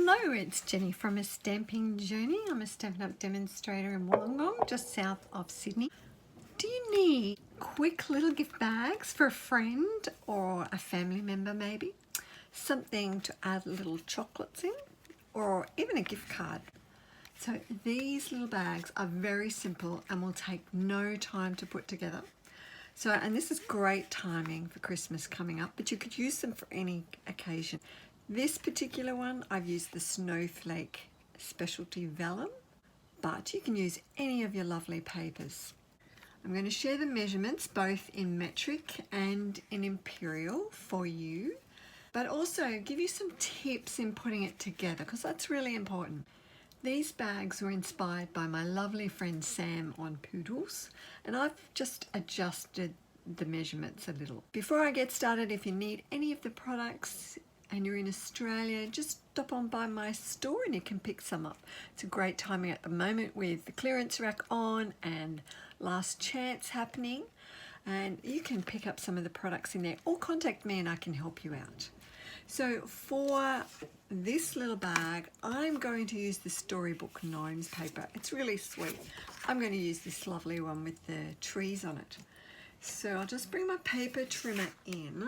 Hello, it's Jenny from A Stamping Journey. I'm a Stampin' Up! Demonstrator in Wollongong, just south of Sydney. Do you need quick little gift bags for a friend or a family member maybe? Something to add little chocolates in, or even a gift card. So these little bags are very simple and will take no time to put together. And this is great timing for Christmas coming up, but you could use them for any occasion. This particular one, I've used the Snowflake Specialty Vellum, but you can use any of your lovely papers. I'm going to share the measurements both in metric and in imperial for you, but also give you some tips in putting it together because that's really important. These bags were inspired by my lovely friend Sam on poodles, and I've just adjusted the measurements a little. Before I get started, if you need any of the products and you're in Australia, just stop on by my store and you can pick some up. It's a great timing at the moment with the clearance rack on and last chance happening, and you can pick up some of the products in there or contact me and I can help you out. So for this little bag, I'm going to use the Storybook Gnomes paper. It's really sweet. I'm going to use this lovely one with the trees on it. So I'll just bring my paper trimmer in.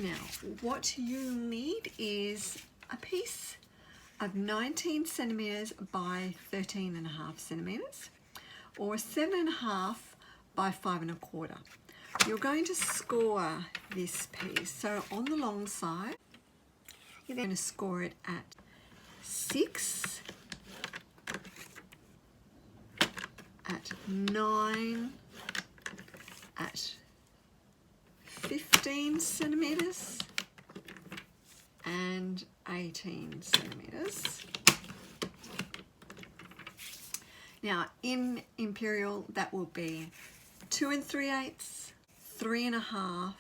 Now, what you need is a piece of 19 centimeters by 13.5 centimeters, or 7.5 by 5 1/4. You're going to score this piece. So on the long side, you're going to score it at 6, at 9, at 15 centimeters and 18 centimeters. Now in imperial, that will be 2 3/8, 3 1/2,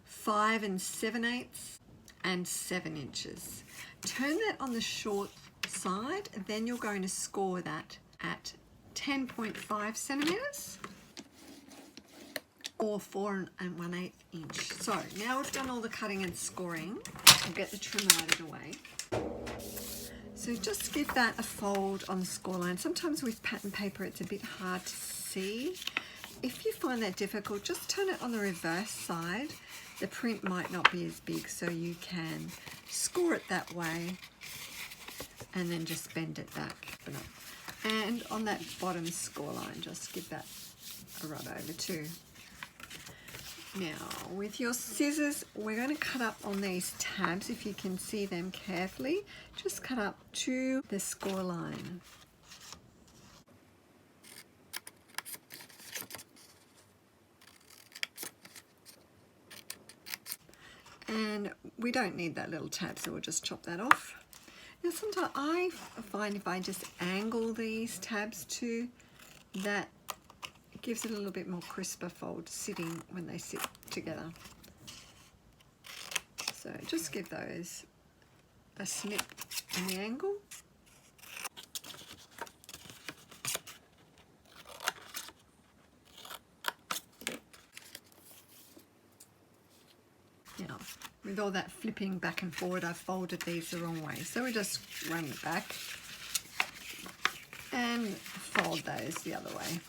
5 7/8, and 7 inches. Turn that on the short side, then you're going to score that at 10.5 centimeters. Or 4 1/8 inch. So now we've done all the cutting and scoring. I'll get the trim out of the way. So just give that a fold on the score line. Sometimes with pattern paper it's a bit hard to see. If you find that difficult, just turn it on the reverse side. The print might not be as big, so you can score it that way and then just bend it back. And on that bottom score line, just give that a rub over too. Now, with your scissors, we're going to cut up on these tabs. If you can see them carefully, just cut up to the score line. And we don't need that little tab, so we'll just chop that off. Now, sometimes I find if I just angle these tabs to that, it gives it a little bit more crisper fold sitting when they sit together. So just give those a snip in the angle. Now, with all that flipping back and forward, I've folded these the wrong way. So we just run it back and fold those the other way.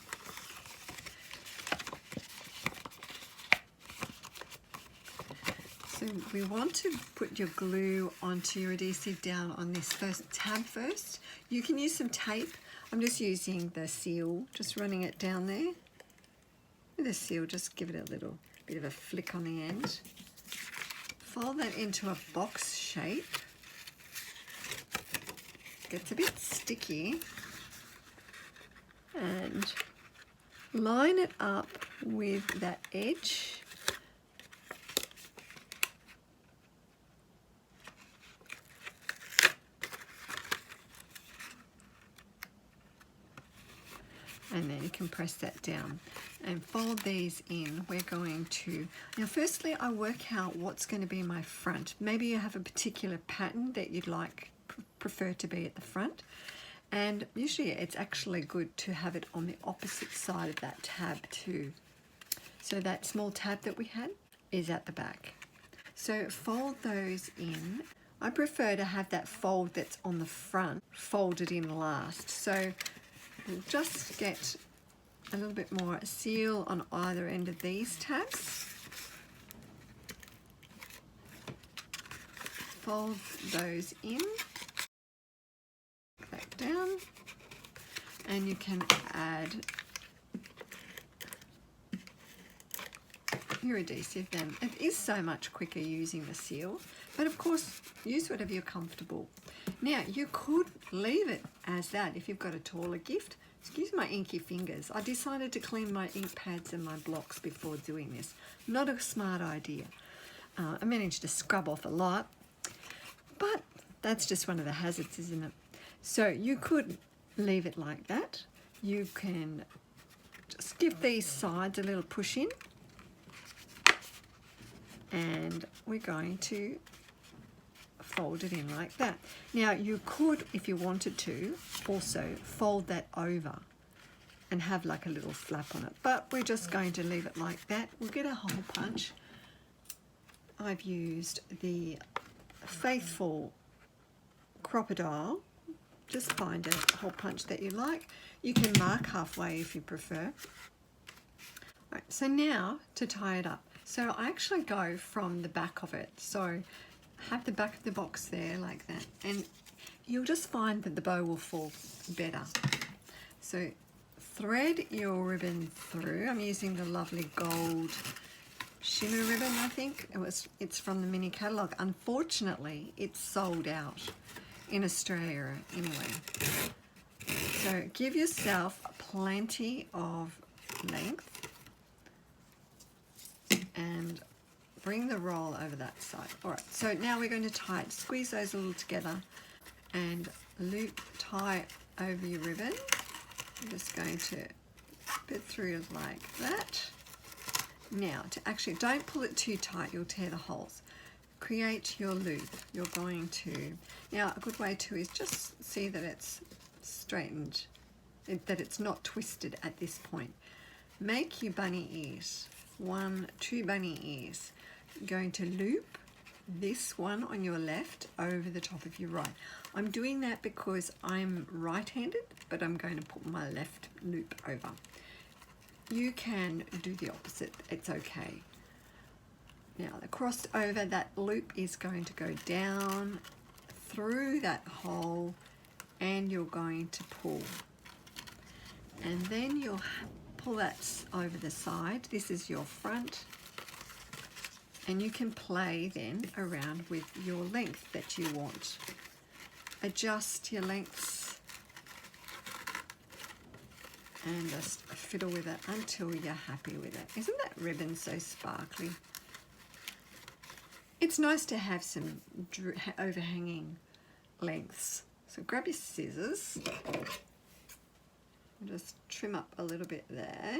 So we want to put your glue onto your adhesive down on this first tab first. You can use some tape. I'm just using the seal, just running it down there. With the seal, just give it a little bit of a flick on the end. Fold that into a box shape. Gets a bit sticky. And line it up with that edge. And then you can press that down and fold these in. We're going to, now firstly I work out what's going to be my front. Maybe you have a particular pattern that you'd like, prefer to be at the front. And usually it's actually good to have it on the opposite side of that tab too. So that small tab that we had is at the back. So fold those in. I prefer to have that fold that's on the front folded in last. So we'll just get a little bit more seal on either end of these tabs. Fold those in, back down, and you can add your adhesive then. It is so much quicker using the seal, but of course use whatever you're comfortable. Now you could leave it as that if you've got a taller gift. Excuse my inky fingers. I decided to clean my ink pads and my blocks before doing this. Not a smart idea. I managed to scrub off a lot, but that's just one of the hazards, isn't it? So you could leave it like that. You can just give these sides a little push in, and we're going to fold it in like that. Now you could, if you wanted to, also fold that over and have like a little flap on it, but we're just going to leave it like that. We'll get a hole punch. I've used the Faithful Crocodile. Just find a hole punch that you like. You can mark halfway if you prefer. Right, so now to tie it up. So I actually go from the back of it. So have the back of the box there like that, and you'll just find that the bow will fall better. So thread your ribbon through. I'm using the lovely gold shimmer ribbon, I think. It's from the mini catalogue. Unfortunately, it's sold out in Australia anyway. So give yourself plenty of length and bring the roll over that side. All right, so now we're going to tie it. Squeeze those a little together and loop, tie over your ribbon. I'm just going to bit through like that. Now, to actually, don't pull it too tight, you'll tear the holes. Create your loop. You're going to, now a good way to is just see that it's straightened, that it's not twisted at this point. Make your bunny ears, 2 bunny ears. You're going to loop this one on your left over the top of your right. I'm doing that because I'm right-handed, but I'm going to put my left loop over. You can do the opposite, it's okay. Now the crossover, that loop is going to go down through that hole and you're going to pull. And then you'll pull that over the side. This is your front. And you can play then around with your length that you want. Adjust your lengths and just fiddle with it until you're happy with it. Isn't that ribbon so sparkly? It's nice to have some overhanging lengths. So grab your scissors and just trim up a little bit there.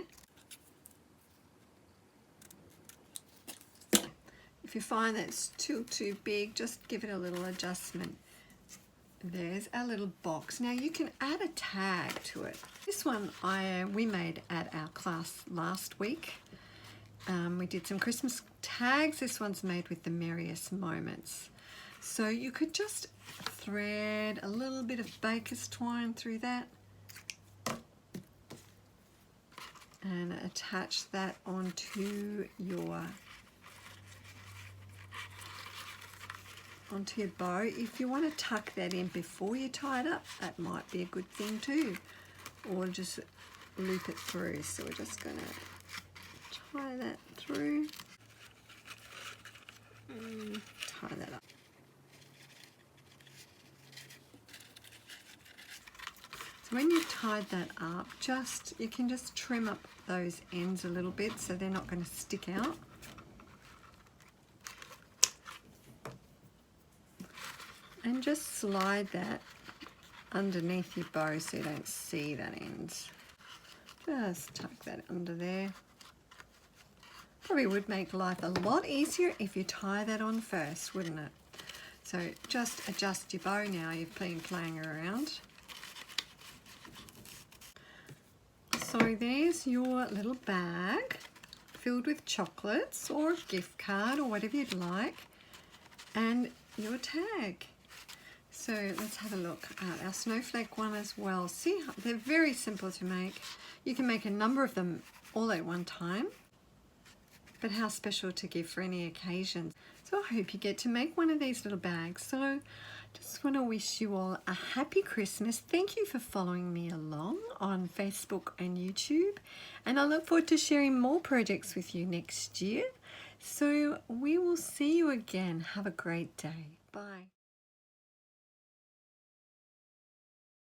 If you find that it's too big, just give it a little adjustment. There's our little box. Now you can add a tag to it. This one we made at our class last week. We did some Christmas tags. This one's made with the merriest moments. So you could just thread a little bit of baker's twine through that and attach that onto your bow. If you want to tuck that in before you tie it up, that might be a good thing too, or just loop it through. So we're just going to tie that through and tie that up. So when you've tied that up, you can just trim up those ends a little bit so they're not going to stick out. And just slide that underneath your bow so you don't see that end. Just tuck that under there. Probably would make life a lot easier if you tie that on first, wouldn't it? So just adjust your bow now you've been playing around. So there's your little bag filled with chocolates or a gift card or whatever you'd like, and your tag. So let's have a look at our snowflake one as well. See, they're very simple to make. You can make a number of them all at one time, but how special to give for any occasion. So I hope you get to make one of these little bags. So just want to wish you all a happy Christmas. Thank you for following me along on Facebook and YouTube, and I look forward to sharing more projects with you next year. So we will see you again. Have a great day. Bye.